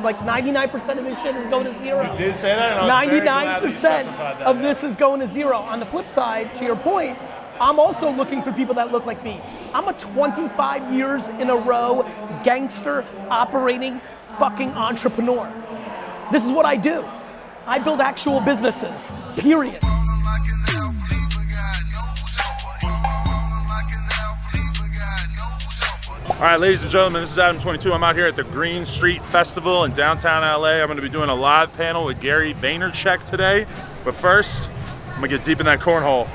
Like 99% of this shit is going to zero. You did say that, and I was 99% of this is going to zero. On the flip side, to your point, I'm also looking for people that look like me. I'm a 25 years in a row gangster operating fucking entrepreneur. This is what I do. I build actual businesses, period. All right, ladies and gentlemen, this is Adam22. I'm out here at the Green Street Festival in downtown LA. I'm gonna be doing a live panel with Gary Vaynerchuk today. But first, I'm gonna get deep in that cornhole.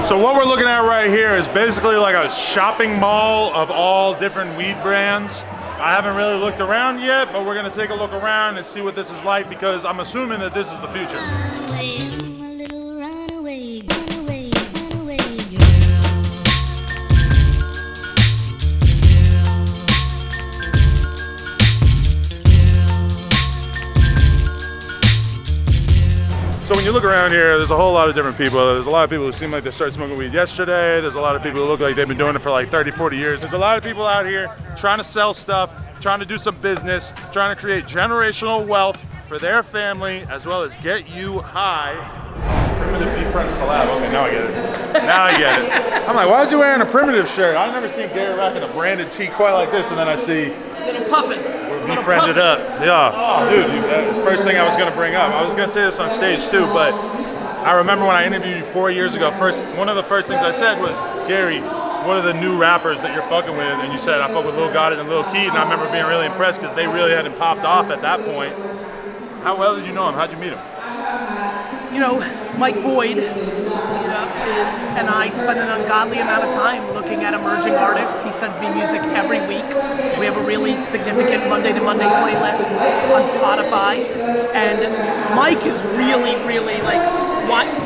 So what we're looking at right here is basically like a shopping mall of all different weed brands. I haven't really looked around yet, but we're gonna take a look around and see what this is like because I'm assuming that this is the future. So when you look around here, there's a whole lot of different people. There's a lot of people who seem like they started smoking weed yesterday. There's a lot of people who look like they've been doing it for like 30, 40 years. There's a lot of people out here trying to sell stuff, trying to do some business, trying to create generational wealth for their family, as well as get you high. Primitive VeeFriends collab. Okay, now I get it. Now I get it. I'm like, why is he wearing a Primitive shirt? I've never seen Gary rocking a branded tee quite like this, and then I see Little puffin. VeeFriended up. Yeah. Oh, dude, that's the first thing I was going to bring up. I was going to say this on stage too, but I remember when I interviewed you 4 years ago, one of the first things I said was, Gary, what are the new rappers that you're fucking with? And you said, I fuck with Lil Gotit and Lil Keed, and I remember being really impressed because they really hadn't popped off at that point. How well did you know him? How'd you meet him? You know, Mike Boyd, and I spend an ungodly amount of time looking at emerging artists. He sends me music every week. We have a really significant Monday to Monday playlist on Spotify. And Mike is really, really like,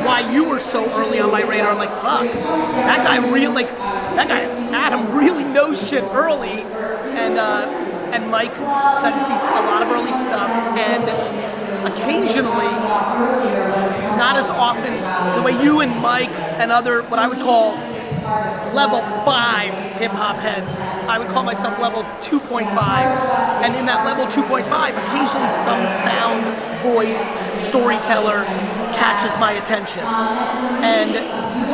why you were so early on my radar. I'm like, fuck, that guy Adam really knows shit early. And Mike sends me a lot of early stuff, and occasionally, not as often, the way you and Mike and other, what I would call level 5 hip-hop heads, I would call myself level 2.5, and in that level 2.5, occasionally some sound, voice, storyteller catches my attention. And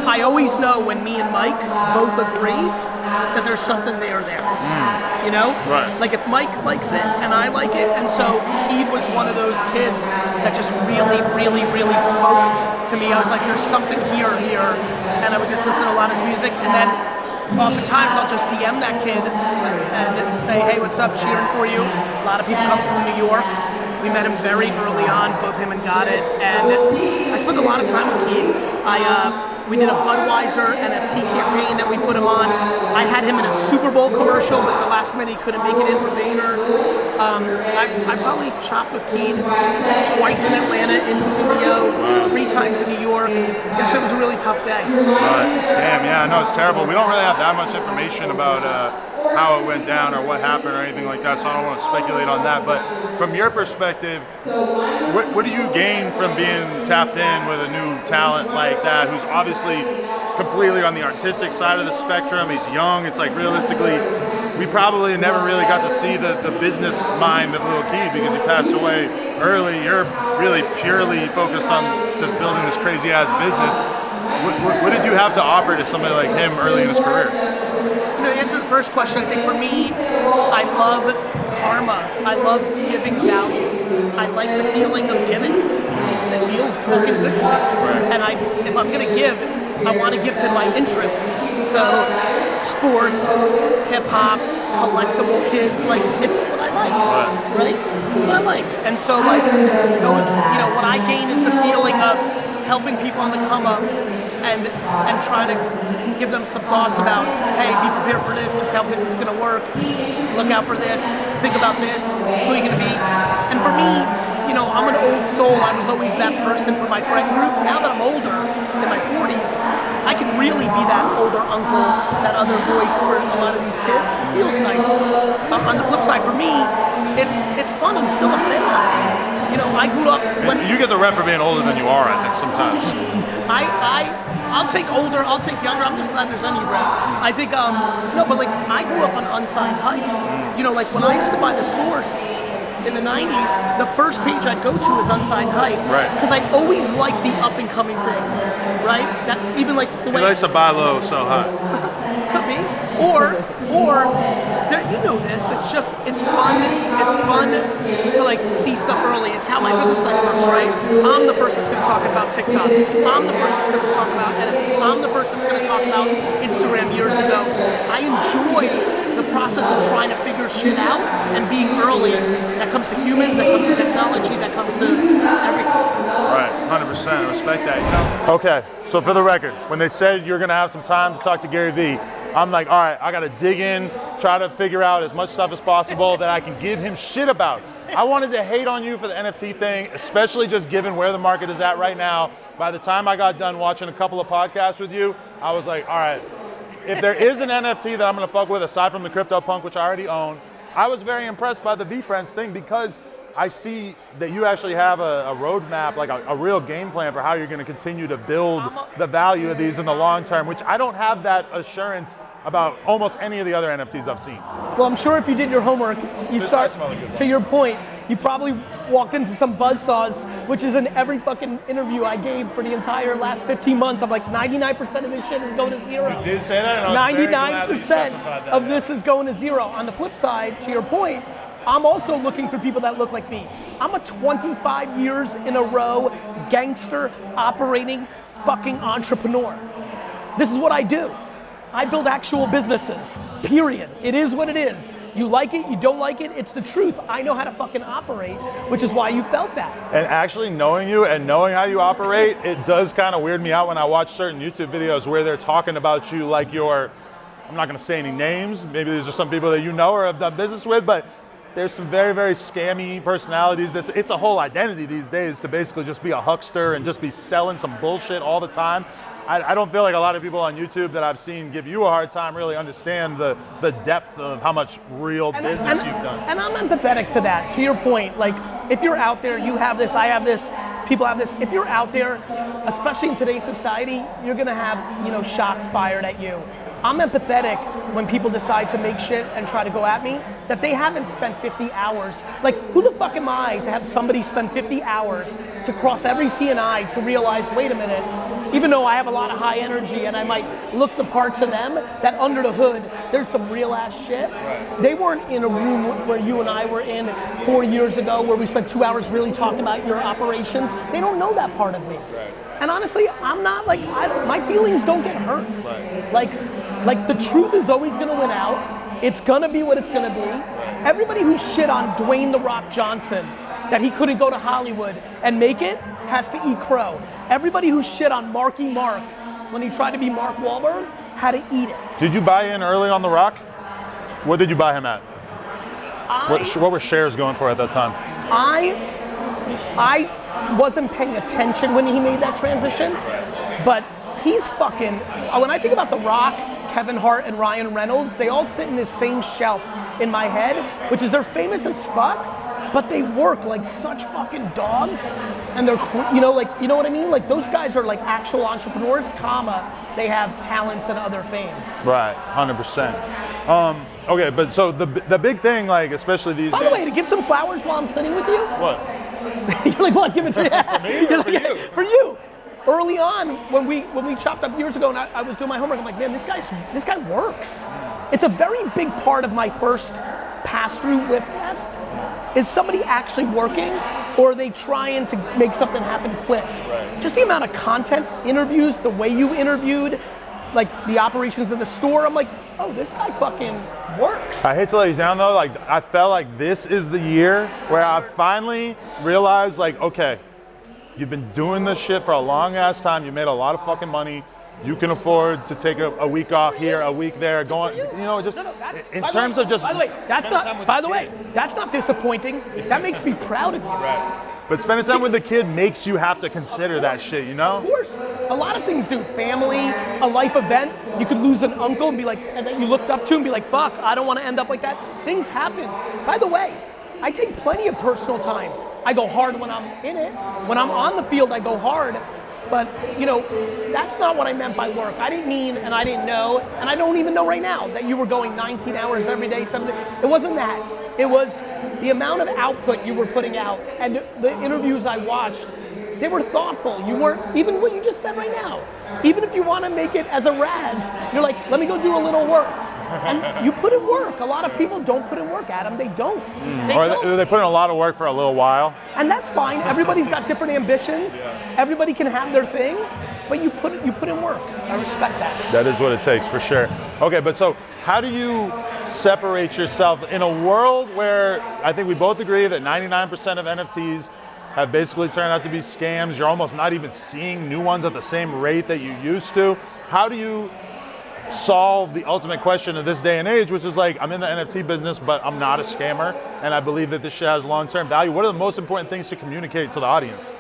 I always know when me and Mike both agree that there's something there. You know? Right. Like if Mike likes it and I like it, and so Keed was one of those kids that just really, really, really spoke to me. I was like, there's something here, and I would just listen to a lot of his music, and then oftentimes I'll just DM that kid and say, hey, what's up, cheering for you. A lot of people come from New York. We met him very early on, both him and Gotit, and I spent a lot of time with Keed. We did a Budweiser NFT campaign that we put him on. I had him in a Super Bowl commercial, but the last minute he couldn't make it in for Vayner. I probably chopped with Keed twice in Atlanta in studio, 3 times in New York. Yesterday was a really tough day. Damn, yeah, no, it's terrible. We don't really have that much information about how it went down or what happened or anything like that, so I don't want to speculate on that. But from your perspective, what do you gain from being tapped in with a new talent like that, who's obviously completely on the artistic side of the spectrum? He's young. It's like realistically, we probably never really got to see the business mind of Lil Keed because he passed away early. You're really purely focused on just building this crazy ass business. What did you have to offer to somebody like him early in his career? To answer the first question, I think for me, I love karma. I love giving value. I like the feeling of giving. It feels fucking good to me. And if I'm gonna give, I want to give to my interests. So sports, hip hop, collectible kids, like it's what I like, right? It's what I like. And so like, what I gain is the feeling of helping people on the come up and trying to give them some thoughts about, hey, be prepared for this is how this is gonna work. Look out for this, think about this, who are you gonna be? And for me, I'm an old soul. I was always that person for my friend group. Now that I'm older, in my 40s, I can really be that older uncle, that other voice for a lot of these kids. It feels nice. On the flip side, for me, it's fun. I'm still a fan. You know, I grew up when You get the rep for being older than you are, I think, sometimes. I'll take older, I'll take younger. I'm just glad there's any rep. I think no, but like I grew up on unsigned hype. You know, like when I used to buy the Source in the 90s, the first page I'd go to is unsigned hype. Right. Because I always liked the up and coming thing. Right? That even like the way He likes to buy low, sell high. could be. Or there, you know this, it's fun to like see stuff early. It's how my business life works, right? I'm the person that's gonna talk about TikTok. I'm the person that's gonna talk about NFTs. I'm the person that's gonna talk about Instagram years ago. I enjoy the process of trying to figure shit out and being early. That comes to humans, that comes to technology, that comes to everything. Right, 100%. I respect that. You know? Okay, so for the record, when they said you're gonna have some time to talk to Gary Vee, I'm like, all right, I gotta dig in, try to figure out as much stuff as possible that I can give him shit about. I wanted to hate on you for the NFT thing, especially just given where the market is at right now. By the time I got done watching a couple of podcasts with you, I was like, all right, if there is an NFT that I'm gonna fuck with aside from the CryptoPunk, which I already own, I was very impressed by the VeeFriends thing because I see that you actually have a roadmap, like a real game plan for how you're going to continue to build the value of these in the long term, which I don't have that assurance about almost any of the other NFTs I've seen. Well, I'm sure if you did your homework, to your point, you probably walked into some buzzsaws, which is in every fucking interview I gave for the entire last 15 months. I'm like, 99% of this shit is going to zero. You did say that, and I was 99% of this is going to zero. On the flip side, to your point, I'm also looking for people that look like me. I'm a 25 years in a row gangster operating fucking entrepreneur. This is what I do. I build actual businesses, period. It is what it is. You like it, you don't like it, it's the truth. I know how to fucking operate, which is why you felt that. And actually knowing you and knowing how you operate, it does kind of weird me out when I watch certain YouTube videos where they're talking about you like you're, I'm not gonna say any names, maybe these are some people that you know or have done business with, but there's some very, very scammy personalities. It's a whole identity these days to basically just be a huckster and just be selling some bullshit all the time. I don't feel like a lot of people on YouTube that I've seen give you a hard time really understand the depth of how much real business you've done. And I'm empathetic to that, to your point. Like, if you're out there, you have this, I have this, people have this. If you're out there, especially in today's society, you're gonna have, you know, shots fired at you. I'm empathetic when people decide to make shit and try to go at me, that they haven't spent 50 hours. Like, who the fuck am I to have somebody spend 50 hours to cross every T and I to realize, wait a minute, even though I have a lot of high energy and I might look the part to them, that under the hood, there's some real ass shit. Right. They weren't in a room where you and I were in 4 years ago where we spent 2 hours really talking about your operations. They don't know that part of me. Right. And honestly, I'm not like, my feelings don't get hurt. Right. Like the truth is always gonna win out. It's gonna be what it's gonna be. Right. Everybody who shit on Dwayne "The Rock" Johnson, that he couldn't go to Hollywood and make it, has to eat crow. Everybody who shit on Marky Mark when he tried to be Mark Wahlberg had to eat it. Did you buy in early on The Rock? What did you buy him at? What were shares going for at that time? I wasn't paying attention when he made that transition, but he's fucking, when I think about The Rock, Kevin Hart, and Ryan Reynolds, they all sit in this same shelf in my head, which is they're famous as fuck, but they work like such fucking dogs, and they're, you know what I mean? Like, those guys are like actual entrepreneurs, comma, they have talents and other fame. Right, 100%. Okay, but so the big thing, like, especially these days. By the way, to give some flowers while I'm sitting with you. What? You're like, what, give it to me? For me or for you? For you. Early on, when we chopped up years ago and I was doing my homework, I'm like, man, this guy works. It's a very big part of my first pass-through whip test. Is somebody actually working, or are they trying to make something happen quick? Right. Just the amount of content, interviews, the way you interviewed, like the operations of the store, I'm like, oh, this guy fucking works. I hate to let you down though, like I felt like this is the year where I finally realized, like, okay, you've been doing this shit for a long ass time, you made a lot of fucking money, you can afford to take a week off here, a week there, going, you know, just in terms of just. By the way, that's not disappointing. That makes me proud of you. Right. But spending time with the kid makes you have to consider that shit, you know? Of course. A lot of things do. Family, a life event. You could lose an uncle and be like, and then you looked up to and be like, fuck, I don't want to end up like that. Things happen. By the way, I take plenty of personal time. I go hard when I'm in it. When I'm on the field, I go hard. But, you know, that's not what I meant by work. I didn't mean, and I didn't know, and I don't even know right now, that you were going 19 hours every day, 7 days. It wasn't that. It was the amount of output you were putting out. And the interviews I watched, they were thoughtful. You weren't, even what you just said right now, even if you want to make it as a razz, you're like, let me go do a little work. And you put in work. A lot of people don't put in work, Adam. They don't. They put in a lot of work for a little while. And that's fine. Everybody's got different ambitions. Everybody can have their thing, but you put in work. I respect that. That is what it takes, for sure. Okay, but so how do you separate yourself in a world where I think we both agree that 99% of NFTs have basically turned out to be scams? You're almost not even seeing new ones at the same rate that you used to. How do you solve the ultimate question of this day and age, which is like, I'm in the NFT business, but I'm not a scammer, and I believe that this shit has long-term value? What are the most important things to communicate to the audience?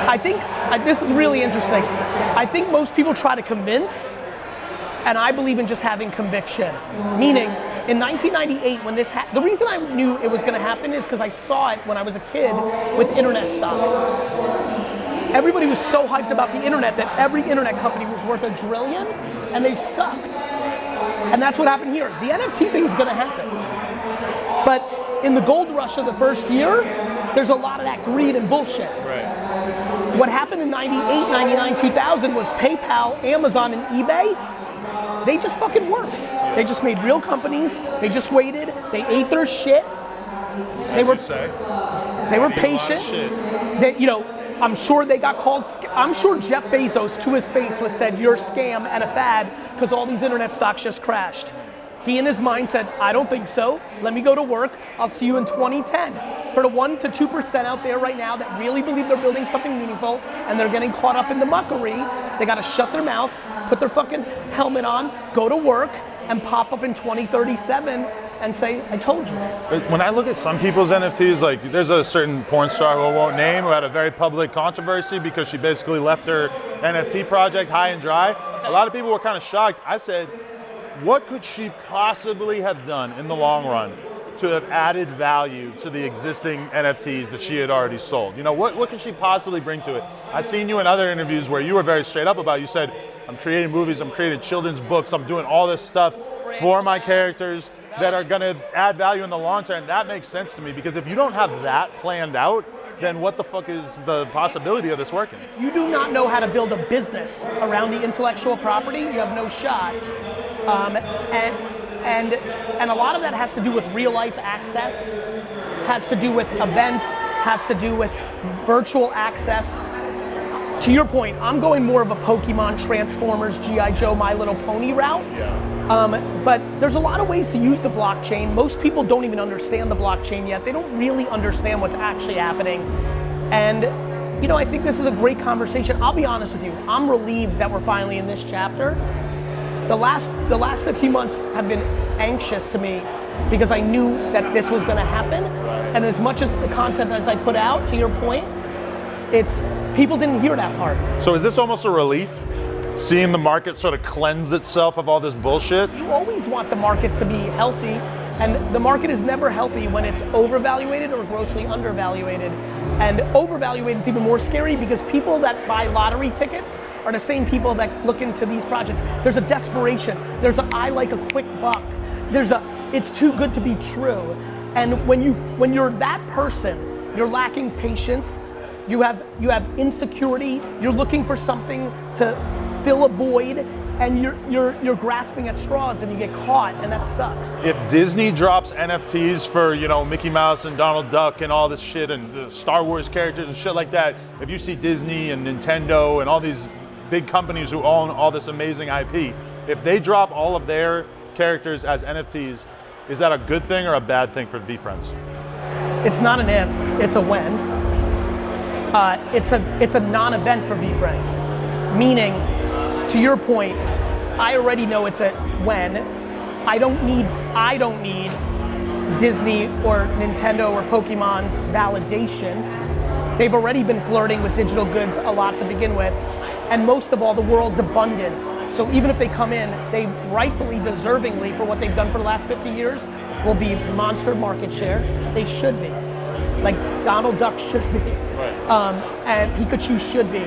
I think, this is really interesting. I think most people try to convince, and I believe in just having conviction. Meaning, in 1998, when this the reason I knew it was gonna happen is because I saw it when I was a kid with internet stocks. Everybody was so hyped about the internet that every internet company was worth $1 trillion, and they sucked. And that's what happened here. The NFT thing is gonna happen. But in the gold rush of the first year, there's a lot of that greed and bullshit. Right. What happened in 98, 99, 2000 was PayPal, Amazon, and eBay, they just fucking worked. They just made real companies, they just waited, they ate their shit. They were patient. They, you know, I'm sure they got called, I'm sure Jeff Bezos to his face was said, you're a scam and a fad because all these internet stocks just crashed. He in his mind said, I don't think so, let me go to work, I'll see you in 2010. For the 1% to 2% out there right now that really believe they're building something meaningful and they're getting caught up in the muckery, they gotta shut their mouth, put their fucking helmet on, go to work, and pop up in 2037 and say, I told you. When I look at some people's NFTs, like there's a certain porn star who I won't name who had a very public controversy because she basically left her NFT project high and dry. A lot of people were kind of shocked. I said, what could she possibly have done in the long run to have added value to the existing NFTs that she had already sold? You know, what could she possibly bring to it? I've seen you in other interviews where you were very straight up about it. You said, I'm creating movies, I'm creating children's books, I'm doing all this stuff for my characters that are gonna add value in the long term. That makes sense to me, because if you don't have that planned out, then what the fuck is the possibility of this working? You do not know how to build a business around the intellectual property, you have no shot. And a lot of that has to do with real life access, has to do with events, has to do with virtual access. To your point, I'm going more of a Pokemon, Transformers, G.I. Joe, My Little Pony route. Yeah. But there's a lot of ways to use the blockchain. Most people don't even understand the blockchain yet. They don't really understand what's actually happening. And you know, I think this is a great conversation. I'll be honest with you, I'm relieved that we're finally in this chapter. The last 15 months have been anxious to me because I knew that this was gonna happen. And as much as the content as I put out, to your point, it's, people didn't hear that part. So is this almost a relief? Seeing the market sort of cleanse itself of all this bullshit? You always want the market to be healthy, and the market is never healthy when it's overvaluated or grossly undervaluated. And overvaluated is even more scary because people that buy lottery tickets are the same people that look into these projects. There's a desperation. There's a, I like a quick buck. There's a, it's too good to be true. And when you're that person, you're lacking patience, you have insecurity, you're looking for something to fill a void, and you're grasping at straws and you get caught, and that sucks. If Disney drops NFTs for, you know, Mickey Mouse and Donald Duck and all this shit and the Star Wars characters and shit like that, if you see Disney and Nintendo and all these big companies who own all this amazing IP, if they drop all of their characters as NFTs, is that a good thing or a bad thing for VeeFriends? It's not an if, it's a when. It's a non-event for VeeFriends. Meaning, to your point, I already know it's a when. I don't need Disney or Nintendo or Pokemon's validation. They've already been flirting with digital goods a lot to begin with. And most of all, the world's abundant. So even if they come in, they rightfully, deservingly, for what they've done for the last 50 years, will be monster market share. They should be. like Donald Duck should be, and Pikachu should be,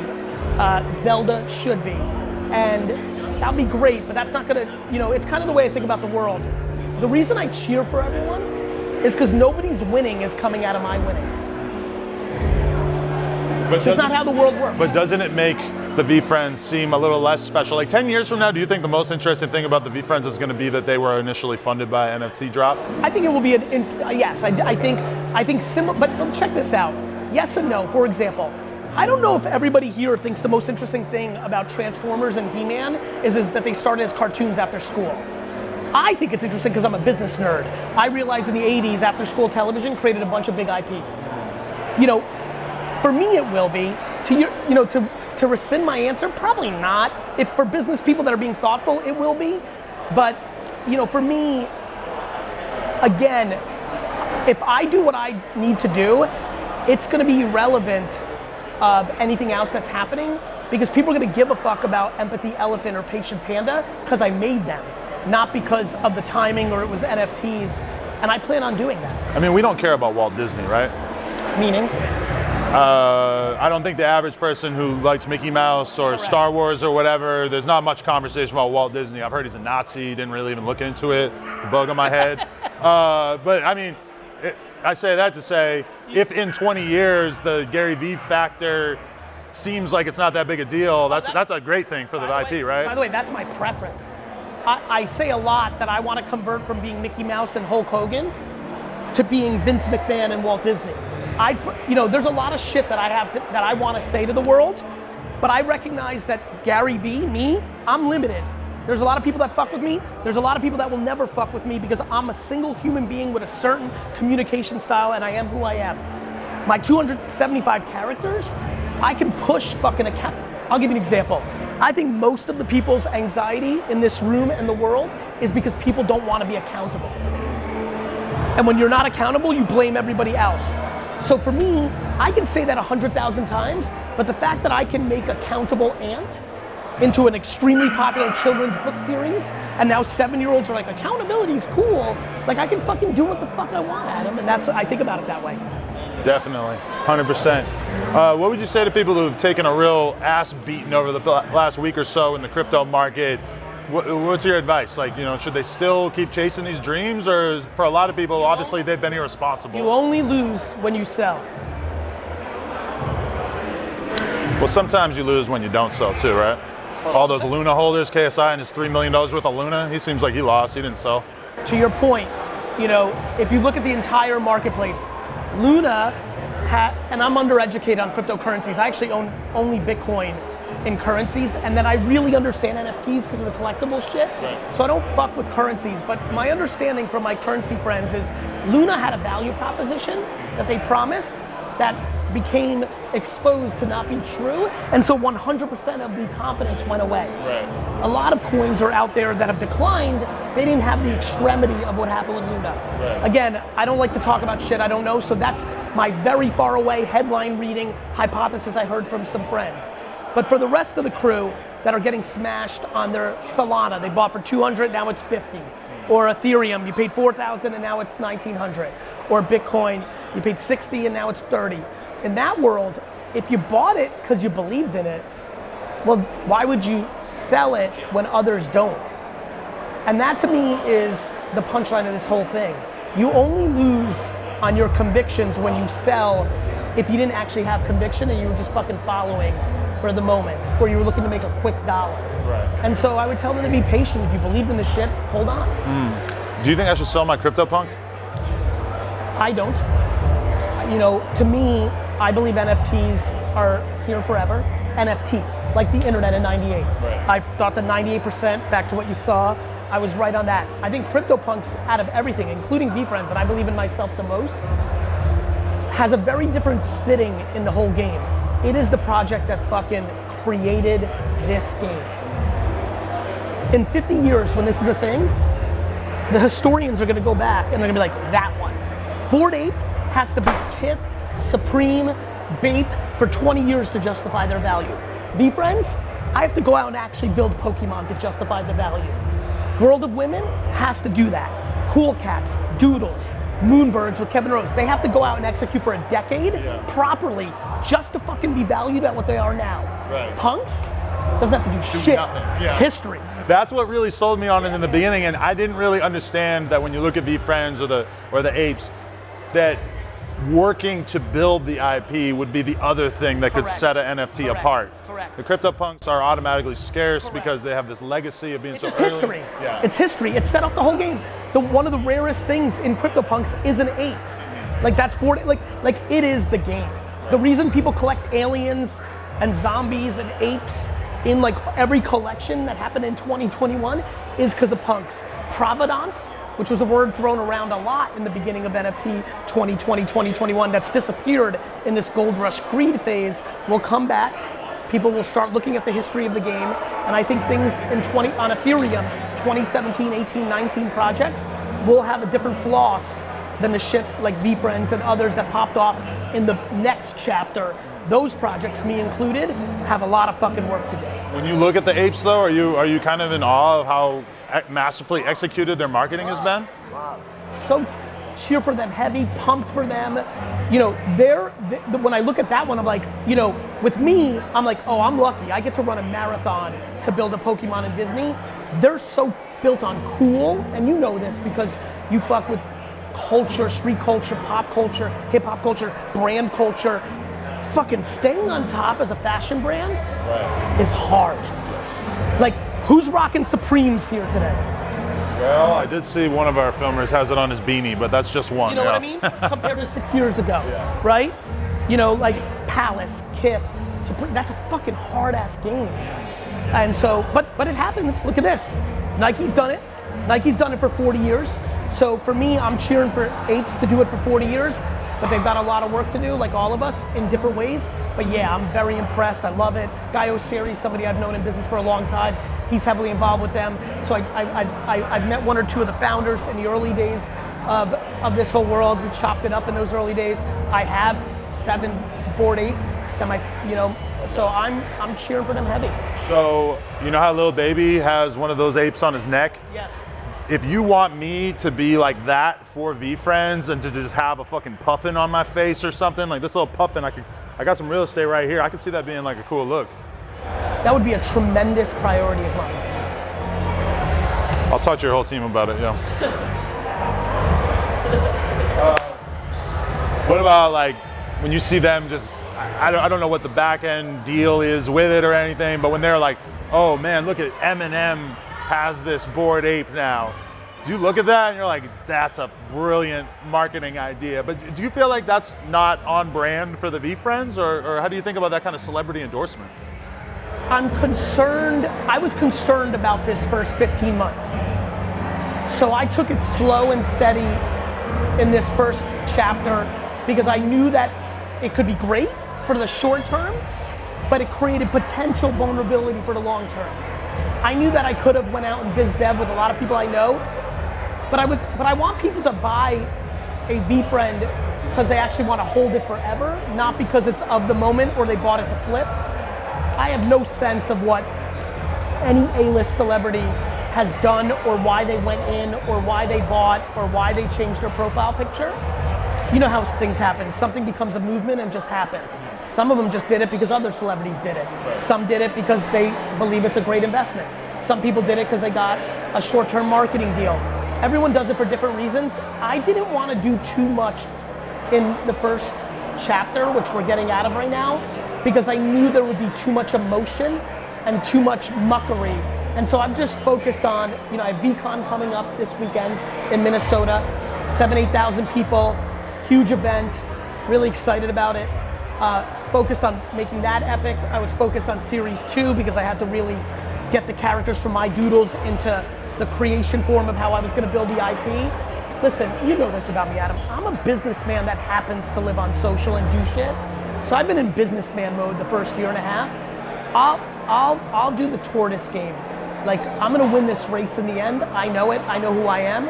Zelda should be, and that'd be great, but that's not gonna, it's kind of the way I think about the world. The reason I cheer for everyone is because nobody's winning is coming out of my winning. But it's not how the world works. But doesn't it make the VeeFriends seem a little less special? Like 10 years from now, do you think the most interesting thing about the VeeFriends is going to be that they were initially funded by NFT drop? I think it will be yes. I think similar. But check this out. Yes and no. For example, I don't know if everybody here thinks the most interesting thing about Transformers and He-Man is that they started as cartoons after school. I think it's interesting because I'm a business nerd. I realized in the 80s, after school television created a bunch of big IPs. For me it will be. To rescind my answer, probably not. If for business people that are being thoughtful, it will be. But, for me, again, if I do what I need to do, it's gonna be irrelevant of anything else that's happening because people are gonna give a fuck about Empathy Elephant or Patient Panda because I made them, not because of the timing or it was NFTs, and I plan on doing that. I mean, we don't care about Walt Disney, right? Meaning? I don't think the average person who likes Mickey Mouse or Star Wars or whatever, there's not much conversation about Walt Disney. I've heard he's a Nazi, didn't really even look into it, bug on my head. But I mean, I say that to say, if in 20 years the Gary Vee factor seems like it's not that big a deal, that's a great thing for the IP, right? By the way, that's my preference. I say a lot that I want to convert from being Mickey Mouse and Hulk Hogan to being Vince McMahon and Walt Disney. There's a lot of shit that I want to say to the world, but I recognize that Gary Vee, I'm limited. There's a lot of people that fuck with me. There's a lot of people that will never fuck with me because I'm a single human being with a certain communication style and I am who I am. My 275 characters, I can push fucking account. I'll give you an example. I think most of the people's anxiety in this room and the world is because people don't want to be accountable. And when you're not accountable, you blame everybody else. So for me, I can say that 100,000 times, but the fact that I can make Accountable Ant into an extremely popular children's book series, and now 7-year-olds are like, accountability is cool. Like I can fucking do what the fuck I want, Adam, and I think about it that way. Definitely, 100%. What would you say to people who've taken a real ass beating over the last week or so in the crypto market? What's your advice? Like, should they still keep chasing these dreams, or for a lot of people, obviously they've been irresponsible? You only lose when you sell. Well, sometimes you lose when you don't sell too, right? All those Luna holders, KSI and his $3 million worth of Luna, he seems like he lost, he didn't sell. To your point, if you look at the entire marketplace, Luna and I'm undereducated on cryptocurrencies. I actually own only Bitcoin in currencies, and then I really understand NFTs because of the collectible shit. Right. So I don't fuck with currencies, but my understanding from my currency friends is Luna had a value proposition that they promised that became exposed to not be true, and so 100% of the confidence went away. Right. A lot of coins are out there that have declined. They didn't have the extremity of what happened with Luna. Right. Again, I don't like to talk about shit I don't know, so that's my very far away headline reading hypothesis I heard from some friends. But for the rest of the crew that are getting smashed on their Solana, they bought for 200, now it's 50. Or Ethereum, you paid 4,000 and now it's 1,900. Or Bitcoin, you paid 60 and now it's 30. In that world, if you bought it because you believed in it, well, why would you sell it when others don't? And that to me is the punchline of this whole thing. You only lose on your convictions when you sell if you didn't actually have conviction and you were just fucking following for the moment, or you were looking to make a quick dollar. Right. And so I would tell them to be patient. If you believed in the shit, hold on. Do you think I should sell my CryptoPunk? I don't. To me, I believe NFTs are here forever. NFTs, like the internet in '98. Right. I thought the 98%, back to what you saw, I was right on that. I think CryptoPunks, out of everything, including VeeFriends, and I believe in myself the most, has a very different sitting in the whole game. It is the project that fucking created this game. In 50 years, when this is a thing, the historians are gonna go back and they're gonna be like, that one. Bored Ape has to be Kith, Supreme, Bape for 20 years to justify their value. VeeFriends, I have to go out and actually build Pokemon to justify the value. World of Women has to do that. Cool Cats, Doodles, Moonbirds with Kevin Rose. They have to go out and execute for a decade properly just to fucking be valued at what they are now. Right. Punks doesn't have to do shit. Nothing. Yeah. History. That's what really sold me on it in the beginning, and I didn't really understand that when you look at VeeFriends or the apes, that working to build the IP would be the other thing that could set an NFT apart. Correct. The CryptoPunks are automatically scarce because they have this legacy of being so early. It's history. Yeah. It's history. It set off the whole game. One of the rarest things in CryptoPunks is an ape. Like that's like it is the game. The reason people collect aliens and zombies and apes in like every collection that happened in 2021 is because of punks. Provenance, which was a word thrown around a lot in the beginning of NFT 2020, 2021, that's disappeared in this gold rush greed phase, will come back. People will start looking at the history of the game, and I think things on Ethereum, 2017, 18, 19 projects will have a different floss than the shit like VeeFriends and others that popped off in the next chapter. Those projects, me included, have a lot of fucking work to do. When you look at the apes though, are you kind of in awe of how massively executed their marketing has been? So cheer for them heavy, pumped for them. You know, when I look at that one, I'm like, you know, with me, I'm like, oh, I'm lucky. I get to run a marathon to build a Pokemon in Disney. They're so built on cool, and you know this because you fuck with culture, street culture, pop culture, hip hop culture, brand culture. Fucking staying on top as a fashion brand is hard. Like, who's rocking Supremes here today? Well, I did see one of our filmers has it on his beanie, but that's just one. You know what I mean? Compared to 6 years ago, right? You know, like Palace, Kith, Supreme, that's a fucking hard ass game. And so, but it happens. Look at this. Nike's done it. Nike's done it for 40 years. So for me, I'm cheering for apes to do it for 40 years, but they've got a lot of work to do, like all of us, in different ways. But yeah, I'm very impressed. I love it. Guy Osiri, somebody I've known in business for a long time. He's heavily involved with them. So I've met one or two of the founders in the early days of this whole world. We chopped it up in those early days. I have 7 Bored Apes that so I'm cheering for them heavy. So you know how Lil Baby has one of those apes on his neck? Yes. If you want me to be like that for VeeFriends and to just have a fucking puffin on my face or something, like this little puffin, I got some real estate right here. I could see that being like a cool look. That would be a tremendous priority of mine. I'll talk to your whole team about it, yeah. What about like when you see them just, I don't know what the back end deal is with it or anything, but when they're like, oh man, look at Eminem has this Bored Ape now. Do you look at that and you're like, that's a brilliant marketing idea? But do you feel like that's not on brand for the VeeFriends, or how do you think about that kind of celebrity endorsement? I'm concerned, I was concerned about this first 15 months. So I took it slow and steady in this first chapter because I knew that it could be great for the short term, but it created potential vulnerability for the long term. I knew that I could have went out and biz dev with a lot of people I know, but I want people to buy a VeeFriend because they actually want to hold it forever, not because it's of the moment or they bought it to flip. I have no sense of what any A-list celebrity has done or why they went in or why they bought or why they changed their profile picture. You know how things happen. Something becomes a movement and just happens. Some of them just did it because other celebrities did it. Some did it because they believe it's a great investment. Some people did it because they got a short-term marketing deal. Everyone does it for different reasons. I didn't want to do too much in the first chapter, which we're getting out of right now, because I knew there would be too much emotion and too much muckery. And so I'm just focused on, I have VCon coming up this weekend in Minnesota, 8,000 people, huge event, really excited about it. Focused on making that epic. I was focused on Series 2 because I had to really get the characters from my doodles into the creation form of how I was gonna build the IP. Listen, you know this about me, Adam. I'm a businessman that happens to live on social and do shit. So I've been in businessman mode the first year and a half. I'll do the tortoise game. Like, I'm gonna win this race in the end. I know it, I know who I am.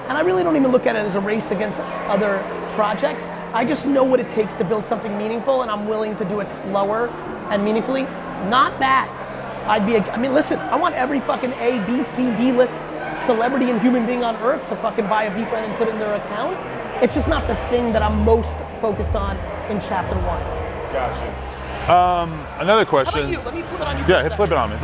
And I really don't even look at it as a race against other projects. I just know what it takes to build something meaningful, and I'm willing to do it slower and meaningfully. Not that. Listen, I want every fucking A, B, C, D list celebrity and human being on earth to fucking buy a VeeFriend and put it in their account. It's just not the thing that I'm most focused on in chapter 1. Gotcha. Another question. How about you? Let me flip it on you. Yeah, flip it on me.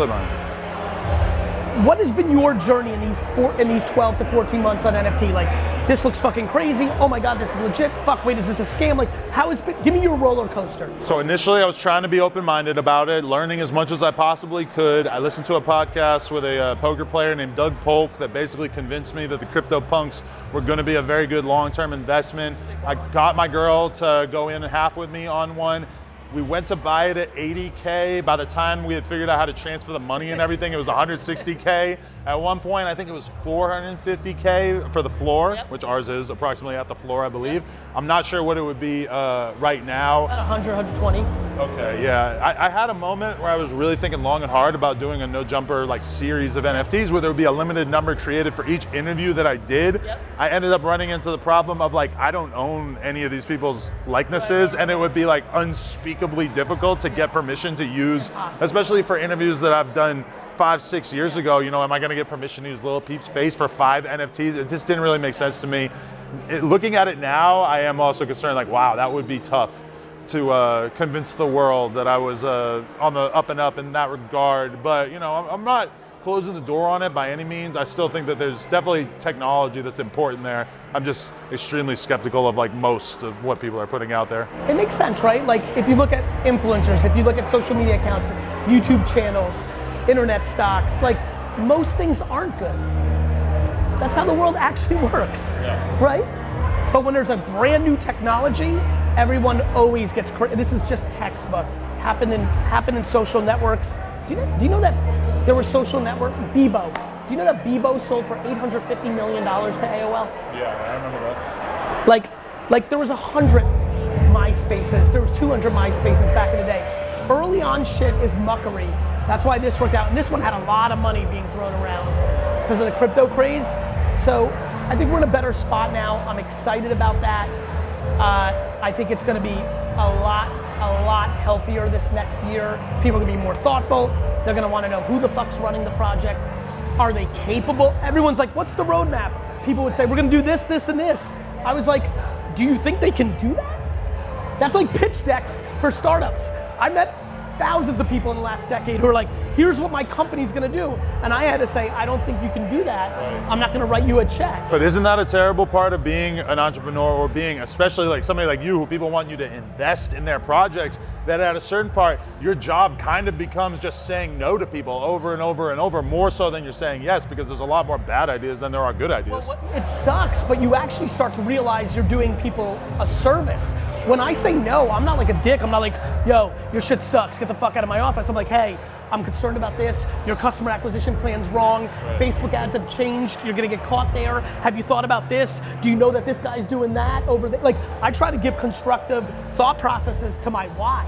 What has been your journey in these 12 to 14 months on NFT? Like, this looks fucking crazy. Oh my God, this is legit. Fuck, wait, is this a scam? Like, how has been? Give me your roller coaster. So initially, I was trying to be open-minded about it, learning as much as I possibly could. I listened to a podcast with a poker player named Doug Polk that basically convinced me that the CryptoPunks were going to be a very good long-term investment. I got my girl to go in half with me on one. We went to buy it at 80K. By the time we had figured out how to transfer the money and everything, it was 160K. At one point, I think it was 450K for the floor, which ours is approximately at the floor, I believe. I'm not sure what it would be right now. About 100, 120. Okay, yeah. I had a moment where I was really thinking long and hard about doing a no jumper like series of NFTs where there would be a limited number created for each interview that I did. I ended up running into the problem of like, I don't own any of these people's likenesses, and it would be like unspeakably difficult to get permission to use, especially for interviews that I've done 5-6 years ago. You know, am I going to get permission to use Lil Peep's face for 5 NFTs? It just didn't really make sense to me. Looking at it now, I am also concerned, like, wow, that would be tough to convince the world that I was on the up and up in that regard. But, you know, I'm not closing the door on it by any means. I still think that there's definitely technology that's important there. I'm just extremely skeptical of like most of what people are putting out there. It makes sense, right? Like if you look at influencers, if you look at social media accounts, YouTube channels, internet stocks, like most things aren't good. That's how the world actually works, right? But when there's a brand new technology, everyone always gets crazy. This is just textbook. Happened in social networks. Do you know that there were social network, Bebo. Do you know that Bebo sold for $850 million to AOL? Yeah, I remember that. Like there was 100 MySpaces, there was 200 MySpaces back in the day. Early on shit is muckery. That's why this worked out. And this one had a lot of money being thrown around because of the crypto craze. So I think we're in a better spot now. I'm excited about that. I think it's gonna be a lot healthier this next year. People are gonna be more thoughtful. They're gonna wanna know who the fuck's running the project. Are they capable? Everyone's like, what's the roadmap? People would say, we're gonna do this, this, and this. I was like, do you think they can do that? That's like pitch decks for startups. I met thousands of people in the last decade who are like, here's what my company's gonna do. And I had to say, I don't think you can do that. I'm not gonna write you a check. But isn't that a terrible part of being an entrepreneur, or being, especially like somebody like you, who people want you to invest in their projects, that at a certain part, your job kind of becomes just saying no to people over and over and over, more so than you're saying yes, because there's a lot more bad ideas than there are good ideas. Well, it sucks, but you actually start to realize you're doing people a service. When I say no, I'm not like a dick. I'm not like, yo, your shit sucks, get the fuck out of my office. I'm like, hey, I'm concerned about this. Your customer acquisition plan's wrong. Facebook ads have changed. You're gonna get caught there. Have you thought about this? Do you know that this guy's doing that over there? Like, I try to give constructive thought processes to my why.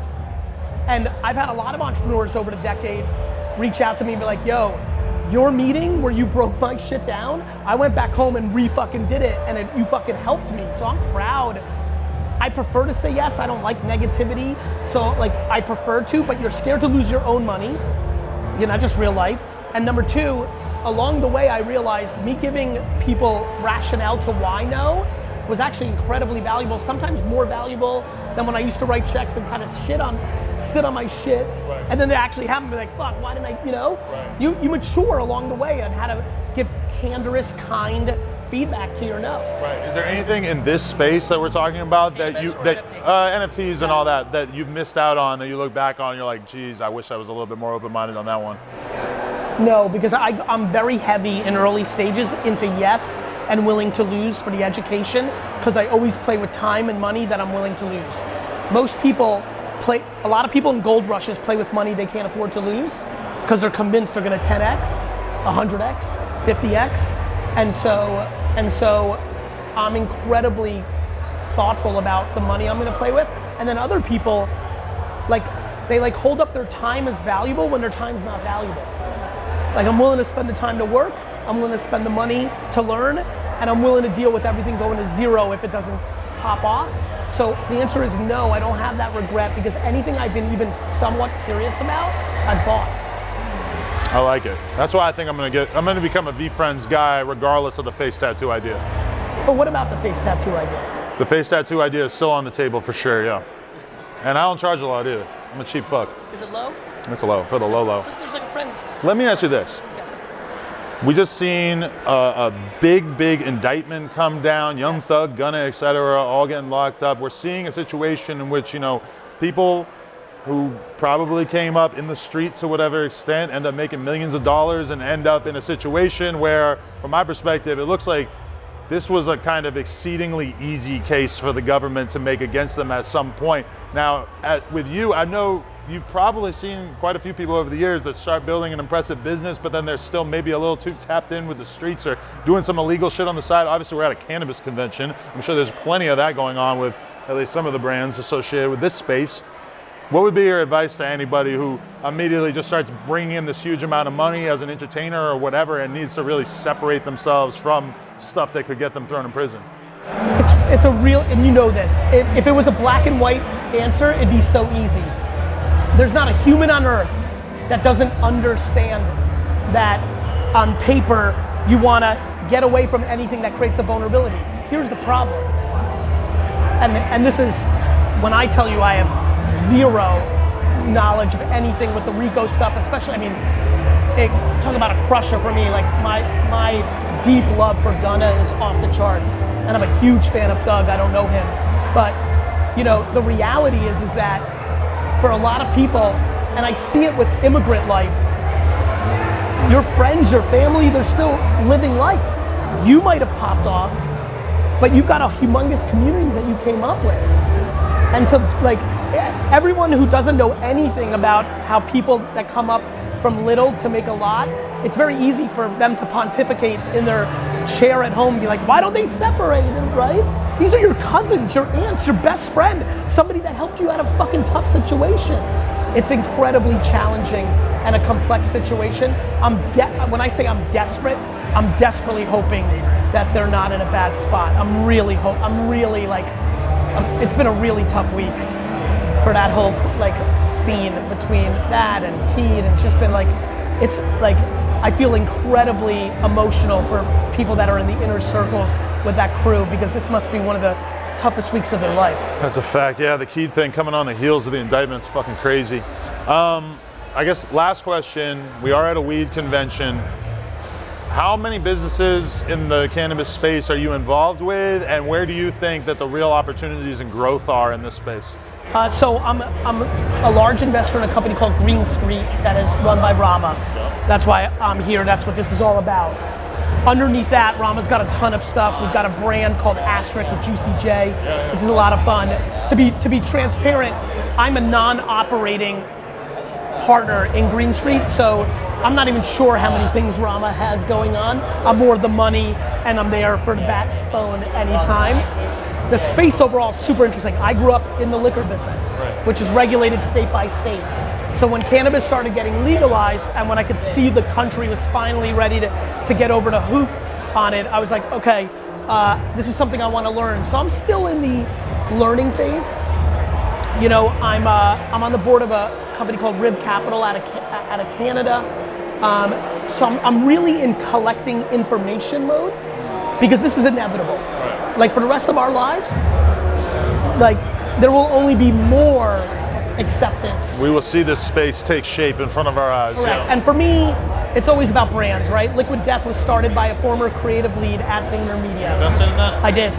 And I've had a lot of entrepreneurs over the decade reach out to me and be like, yo, your meeting where you broke my shit down, I went back home and re-fucking did it, and you fucking helped me. So I'm proud. I prefer to say yes. I don't like negativity. So like, I prefer to, but you're scared to lose your own money. You're not just real life. And number two, along the way I realized me giving people rationale to why no was actually incredibly valuable, sometimes more valuable than when I used to write checks and kind of sit on my shit. And then they actually happen to be like, fuck, why didn't I, you know? You mature along the way on how to give candorous, kind feedback to your no. Right. Is there anything in this space that we're talking about that NFTs and all that you've missed out on, that you look back on and you're like, geez, I wish I was a little bit more open-minded on that one? No, because I'm very heavy in early stages into yes and willing to lose for the education, because I always play with time and money that I'm willing to lose. Most people a lot of people in gold rushes play with money they can't afford to lose because they're convinced they're gonna 10x, 100x, 50x. And so I'm incredibly thoughtful about the money I'm gonna play with. And then other people, they hold up their time as valuable when their time's not valuable. Like, I'm willing to spend the time to work, I'm willing to spend the money to learn, and I'm willing to deal with everything going to zero if it doesn't pop off. So the answer is no, I don't have that regret, because anything I've been even somewhat curious about, I've bought. I like it. That's why I think I'm gonna become a VeeFriends guy regardless of the face tattoo idea. But what about the face tattoo idea? The face tattoo idea is still on the table for sure, yeah. And I don't charge a lot either. I'm a cheap fuck. Is it low? It's low, for the low. There's like a friend's. Let me ask you this. Yes. We just seen a big indictment come down, Young Thug, Gunna, etc., all getting locked up. We're seeing a situation in which, you know, people who probably came up in the street to whatever extent end up making millions of dollars and end up in a situation where, from my perspective, it looks like this was a kind of exceedingly easy case for the government to make against them at some point. Now, with you, I know you've probably seen quite a few people over the years that start building an impressive business, but then they're still maybe a little too tapped in with the streets or doing some illegal shit on the side. Obviously, we're at a cannabis convention. I'm sure there's plenty of that going on with at least some of the brands associated with this space. What would be your advice to anybody who immediately just starts bringing in this huge amount of money as an entertainer or whatever and needs to really separate themselves from stuff that could get them thrown in prison? It's a real, and you know this, if it was a black and white answer, it'd be so easy. There's not a human on earth that doesn't understand that on paper you want to get away from anything that creates a vulnerability. Here's the problem, and this is when I tell you I have zero knowledge of anything with the Rico stuff, especially, I mean, talk about a crusher for me, like my deep love for Gunna is off the charts, and I'm a huge fan of Thug. I don't know him, but you know, the reality is that for a lot of people, and I see it with immigrant life, your friends, your family, they're still living life. You might have popped off, but you've got a humongous community that you came up with. And to like, everyone who doesn't know anything about how people that come up from little to make a lot, it's very easy for them to pontificate in their chair at home and be like, why don't they separate, right? These are your cousins, your aunts, your best friend, somebody that helped you out of a fucking tough situation. It's incredibly challenging and a complex situation. When I say I'm desperate, I'm desperately hoping that they're not in a bad spot. It's been a really tough week for that whole like scene between that and Keed, and it's just been like, it's like, I feel incredibly emotional for people that are in the inner circles with that crew, because this must be one of the toughest weeks of their life. That's a fact, yeah, the Keed thing coming on the heels of the indictment's fucking crazy. I guess last question, we are at a weed convention. How many businesses in the cannabis space are you involved with, and where do you think that the real opportunities and growth are in this space? So I'm a large investor in a company called Green Street that is run by Rama. That's why I'm here, that's what this is all about. Underneath that, Rama's got a ton of stuff. We've got a brand called Asterisk with Juicy J, which is a lot of fun. To be transparent, I'm a non-operating partner in Green Street, so I'm not even sure how many things Rama has going on. I'm more the money, and I'm there for the backbone anytime. The space overall is super interesting. I grew up in the liquor business, which is regulated state by state. So when cannabis started getting legalized, and when I could see the country was finally ready to get over the hoop on it, I was like, okay, this is something I want to learn. So I'm still in the learning phase. You know, I'm on the board of a company called Rib Capital out of Canada. So I'm really in collecting information mode, because this is inevitable. Like for the rest of our lives, like there will only be more acceptance. We will see this space take shape in front of our eyes. Correct. Yeah. And for me, it's always about brands, right? Liquid Death was started by a former creative lead at VaynerMedia. Invested in that? I did.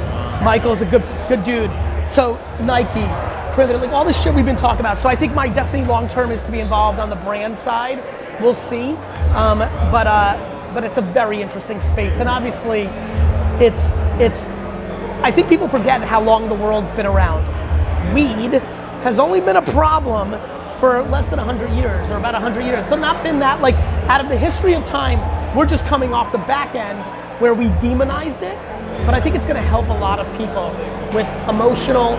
Michael's a good dude. So Nike, like all this shit we've been talking about. So I think my destiny long term is to be involved on the brand side. We'll see. But it's a very interesting space, and obviously, it's. I think people forget how long the world's been around. Weed has only been a problem for less than 100 years, or about 100 years. So not been that, like, out of the history of time, we're just coming off the back end where we demonized it. But I think it's gonna help a lot of people with emotional,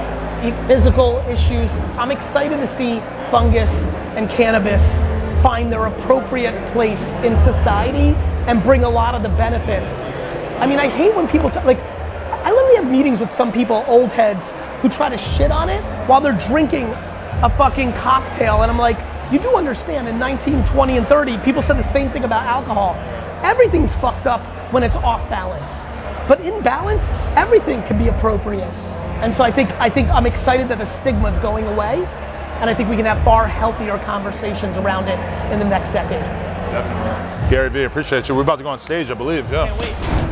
physical issues. I'm excited to see fungus and cannabis find their appropriate place in society and bring a lot of the benefits. I mean, I hate when people like, I literally have meetings with some people, old heads, who try to shit on it while they're drinking a fucking cocktail, and I'm like, you do understand in 19, 20, and 30, people said the same thing about alcohol. Everything's fucked up when it's off balance. But in balance, everything can be appropriate. And so I think I'm excited that the stigma's going away, and I think we can have far healthier conversations around it in the next decade. Definitely. Gary Vee, appreciate you. We're about to go on stage, I believe, yeah. Can't wait.